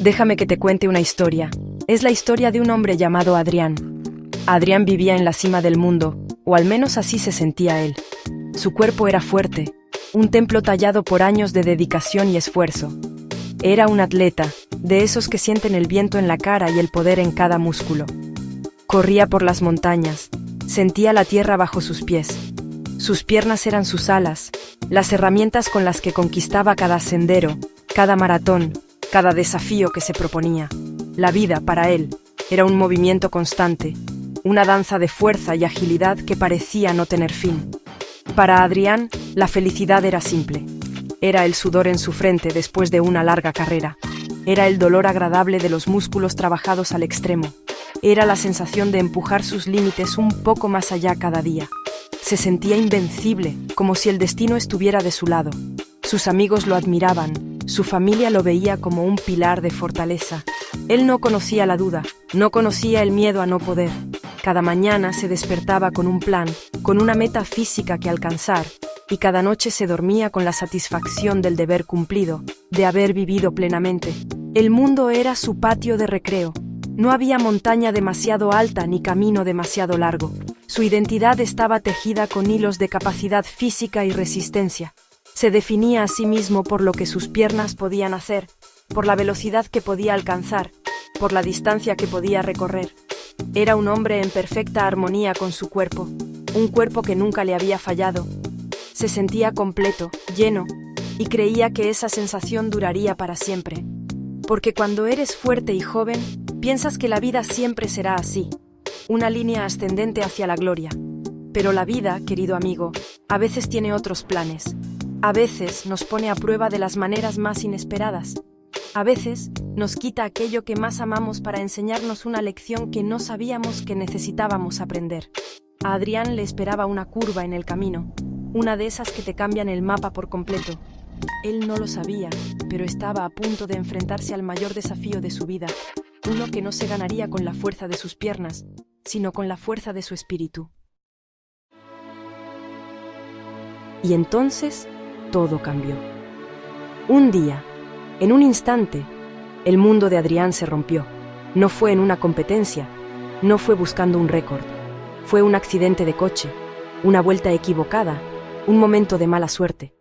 Déjame que te cuente una historia. Es la historia de un hombre llamado Adrián. Adrián vivía en la cima del mundo, o al menos así se sentía él. Su cuerpo era fuerte, un templo tallado por años de dedicación y esfuerzo. Era un atleta, de esos que sienten el viento en la cara y el poder en cada músculo. Corría por las montañas, sentía la tierra bajo sus pies. Sus piernas eran sus alas, las herramientas con las que conquistaba cada sendero, cada maratón, cada desafío que se proponía. La vida, para él, era un movimiento constante, una danza de fuerza y agilidad que parecía no tener fin. Para Adrián, la felicidad era simple. Era el sudor en su frente después de una larga carrera. Era el dolor agradable de los músculos trabajados al extremo. Era la sensación de empujar sus límites un poco más allá cada día. Se sentía invencible, como si el destino estuviera de su lado. Sus amigos lo admiraban, su familia lo veía como un pilar de fortaleza. Él no conocía la duda, no conocía el miedo a no poder. Cada mañana se despertaba con un plan, con una meta física que alcanzar, y cada noche se dormía con la satisfacción del deber cumplido, de haber vivido plenamente. El mundo era su patio de recreo. No había montaña demasiado alta ni camino demasiado largo. Su identidad estaba tejida con hilos de capacidad física y resistencia. Se definía a sí mismo por lo que sus piernas podían hacer, por la velocidad que podía alcanzar, por la distancia que podía recorrer. Era un hombre en perfecta armonía con su cuerpo, un cuerpo que nunca le había fallado. Se sentía completo, lleno, y creía que esa sensación duraría para siempre. Porque cuando eres fuerte y joven, piensas que la vida siempre será así, una línea ascendente hacia la gloria. Pero la vida, querido amigo, a veces tiene otros planes. A veces nos pone a prueba de las maneras más inesperadas. A veces nos quita aquello que más amamos para enseñarnos una lección que no sabíamos que necesitábamos aprender. A Adrián le esperaba una curva en el camino, una de esas que te cambian el mapa por completo. Él no lo sabía, pero estaba a punto de enfrentarse al mayor desafío de su vida, uno que no se ganaría con la fuerza de sus piernas, sino con la fuerza de su espíritu. Y entonces, todo cambió. Un día, en un instante, el mundo de Adrián se rompió. No fue en una competencia, no fue buscando un récord. Fue un accidente de coche, una vuelta equivocada, un momento de mala suerte.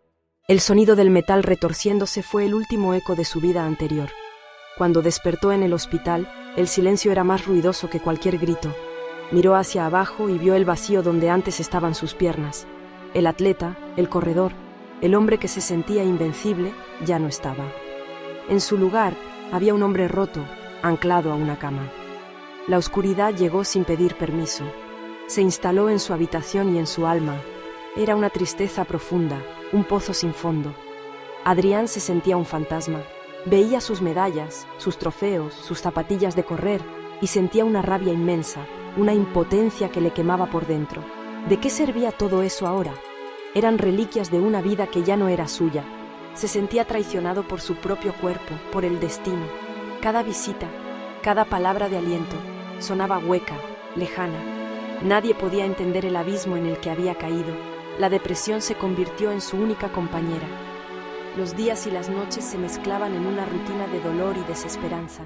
El sonido del metal retorciéndose fue el último eco de su vida anterior. Cuando despertó en el hospital, el silencio era más ruidoso que cualquier grito. Miró hacia abajo y vio el vacío donde antes estaban sus piernas. El atleta, el corredor, el hombre que se sentía invencible, ya no estaba. En su lugar había un hombre roto, anclado a una cama. La oscuridad llegó sin pedir permiso. Se instaló en su habitación y en su alma. Era una tristeza profunda, un pozo sin fondo. Adrián se sentía un fantasma. Veía sus medallas, sus trofeos, sus zapatillas de correr y sentía una rabia inmensa, una impotencia que le quemaba por dentro. ¿De qué servía todo eso ahora? Eran reliquias de una vida que ya no era suya. Se sentía traicionado por su propio cuerpo, por el destino. Cada visita, cada palabra de aliento, sonaba hueca, lejana. Nadie podía entender el abismo en el que había caído. La depresión se convirtió en su única compañera. Los días y las noches se mezclaban en una rutina de dolor y desesperanza.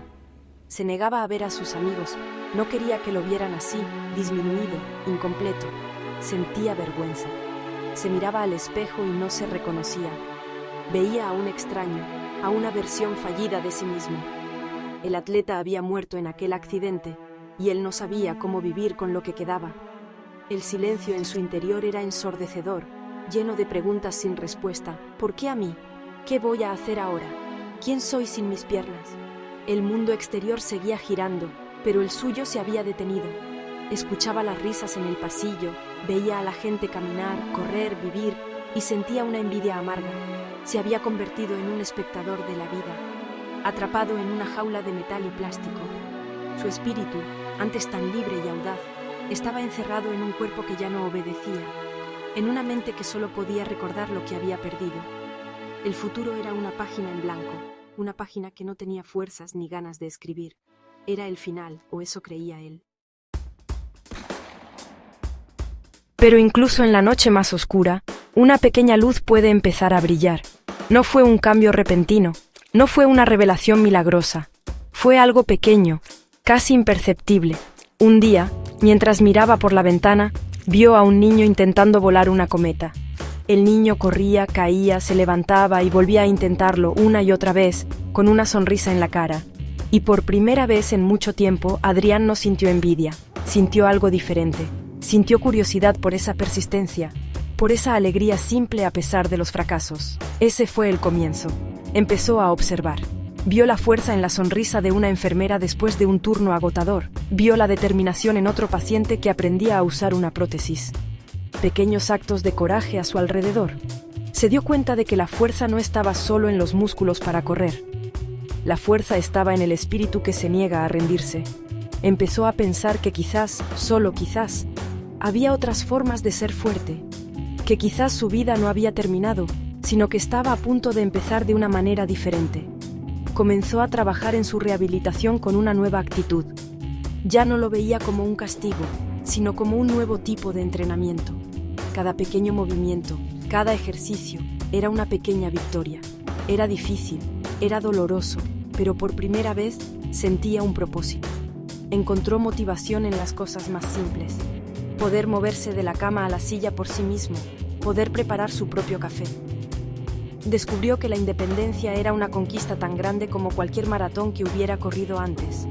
Se negaba a ver a sus amigos, no quería que lo vieran así, disminuido, incompleto. Sentía vergüenza. Se miraba al espejo y no se reconocía. Veía a un extraño, a una versión fallida de sí mismo. El atleta había muerto en aquel accidente y él no sabía cómo vivir con lo que quedaba. El silencio en su interior era ensordecedor, lleno de preguntas sin respuesta. ¿Por qué a mí? ¿Qué voy a hacer ahora? ¿Quién soy sin mis piernas? El mundo exterior seguía girando, pero el suyo se había detenido. Escuchaba las risas en el pasillo, veía a la gente caminar, correr, vivir, y sentía una envidia amarga. Se había convertido en un espectador de la vida, atrapado en una jaula de metal y plástico. Su espíritu, antes tan libre y audaz, estaba encerrado en un cuerpo que ya no obedecía, en una mente que solo podía recordar lo que había perdido. El futuro era una página en blanco, una página que no tenía fuerzas ni ganas de escribir. Era el final, o eso creía él. Pero incluso en la noche más oscura, una pequeña luz puede empezar a brillar. No fue un cambio repentino, no fue una revelación milagrosa, Fue algo pequeño, casi imperceptible. Un día, mientras miraba por la ventana, vio a un niño intentando volar una cometa. El niño corría, caía, se levantaba y volvía a intentarlo una y otra vez, con una sonrisa en la cara. Y por primera vez en mucho tiempo, Adrián no sintió envidia, sintió algo diferente. Sintió curiosidad por esa persistencia, por esa alegría simple a pesar de los fracasos. Ese fue el comienzo. Empezó a observar. Vio la fuerza en la sonrisa de una enfermera después de un turno agotador. Vio la determinación en otro paciente que aprendía a usar una prótesis. Pequeños actos de coraje a su alrededor. Se dio cuenta de que la fuerza no estaba solo en los músculos para correr. La fuerza estaba en el espíritu que se niega a rendirse. Empezó a pensar que quizás, solo quizás, había otras formas de ser fuerte, que quizás su vida no había terminado, sino que estaba a punto de empezar de una manera diferente. Comenzó a trabajar en su rehabilitación con una nueva actitud. Ya no lo veía como un castigo, sino como un nuevo tipo de entrenamiento. Cada pequeño movimiento, cada ejercicio, era una pequeña victoria. Era difícil, era doloroso, pero por primera vez sentía un propósito. Encontró motivación en las cosas más simples. Poder moverse de la cama a la silla por sí mismo, poder preparar su propio café. Descubrió que la independencia era una conquista tan grande como cualquier maratón que hubiera corrido antes.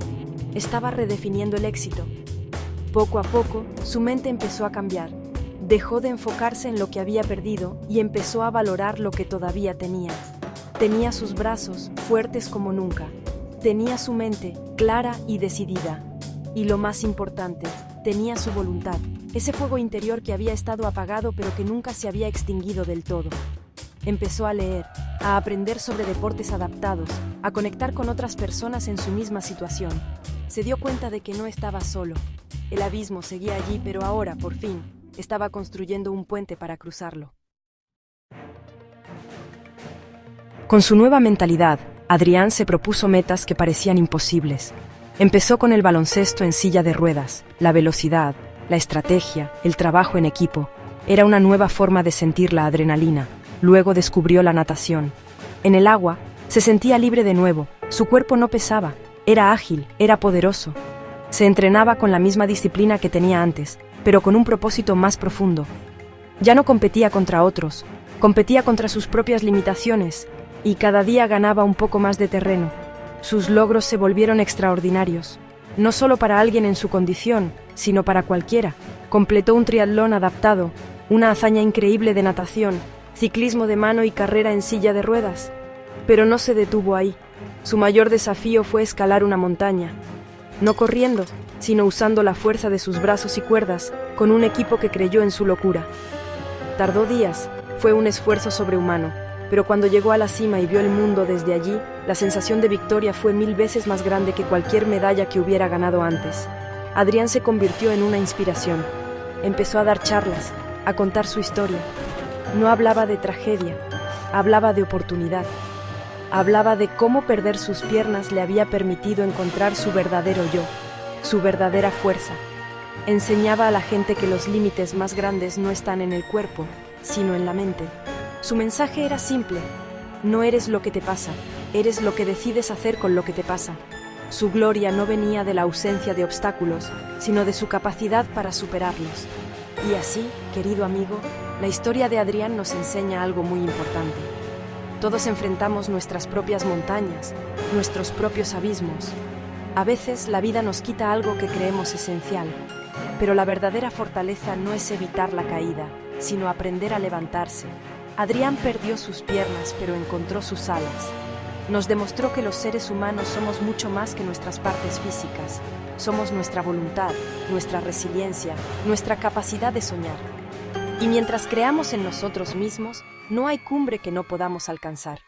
Estaba redefiniendo el éxito. Poco a poco, su mente empezó a cambiar. Dejó de enfocarse en lo que había perdido y empezó a valorar lo que todavía tenía. Tenía sus brazos fuertes como nunca. Tenía su mente clara y decidida. Y lo más importante, tenía su voluntad. Ese fuego interior que había estado apagado pero que nunca se había extinguido del todo. Empezó a leer, a aprender sobre deportes adaptados, a conectar con otras personas en su misma situación. Se dio cuenta de que no estaba solo. El abismo seguía allí, pero ahora, por fin, estaba construyendo un puente para cruzarlo. Con su nueva mentalidad, Adrián se propuso metas que parecían imposibles. Empezó con el baloncesto en silla de ruedas, la velocidad, la estrategia, el trabajo en equipo. Era una nueva forma de sentir la adrenalina. Luego descubrió la natación. En el agua, se sentía libre de nuevo. Su cuerpo no pesaba. Era ágil, era poderoso. Se entrenaba con la misma disciplina que tenía antes, pero con un propósito más profundo. Ya no competía contra otros, competía contra sus propias limitaciones, y cada día ganaba un poco más de terreno. Sus logros se volvieron extraordinarios, no solo para alguien en su condición, sino para cualquiera. Completó un triatlón adaptado, una hazaña increíble de natación, ciclismo de mano y carrera en silla de ruedas. Pero no se detuvo ahí. Su mayor desafío fue escalar una montaña. No corriendo, sino usando la fuerza de sus brazos y cuerdas, con un equipo que creyó en su locura. Tardó días, fue un esfuerzo sobrehumano, pero cuando llegó a la cima y vio el mundo desde allí, la sensación de victoria fue 1000 veces más grande que cualquier medalla que hubiera ganado antes. Adrián se convirtió en una inspiración. Empezó a dar charlas, a contar su historia. No hablaba de tragedia, hablaba de oportunidad. Hablaba de cómo perder sus piernas le había permitido encontrar su verdadero yo, su verdadera fuerza. Enseñaba a la gente que los límites más grandes no están en el cuerpo, sino en la mente. Su mensaje era simple: no eres lo que te pasa, eres lo que decides hacer con lo que te pasa. Su gloria no venía de la ausencia de obstáculos, sino de su capacidad para superarlos. Y así, querido amigo, la historia de Adrián nos enseña algo muy importante. Todos enfrentamos nuestras propias montañas, nuestros propios abismos. A veces la vida nos quita algo que creemos esencial, pero la verdadera fortaleza no es evitar la caída, sino aprender a levantarse. Adrián perdió sus piernas, pero encontró sus alas. Nos demostró que los seres humanos somos mucho más que nuestras partes físicas. Somos nuestra voluntad, nuestra resiliencia, nuestra capacidad de soñar. Y mientras creamos en nosotros mismos, no hay cumbre que no podamos alcanzar.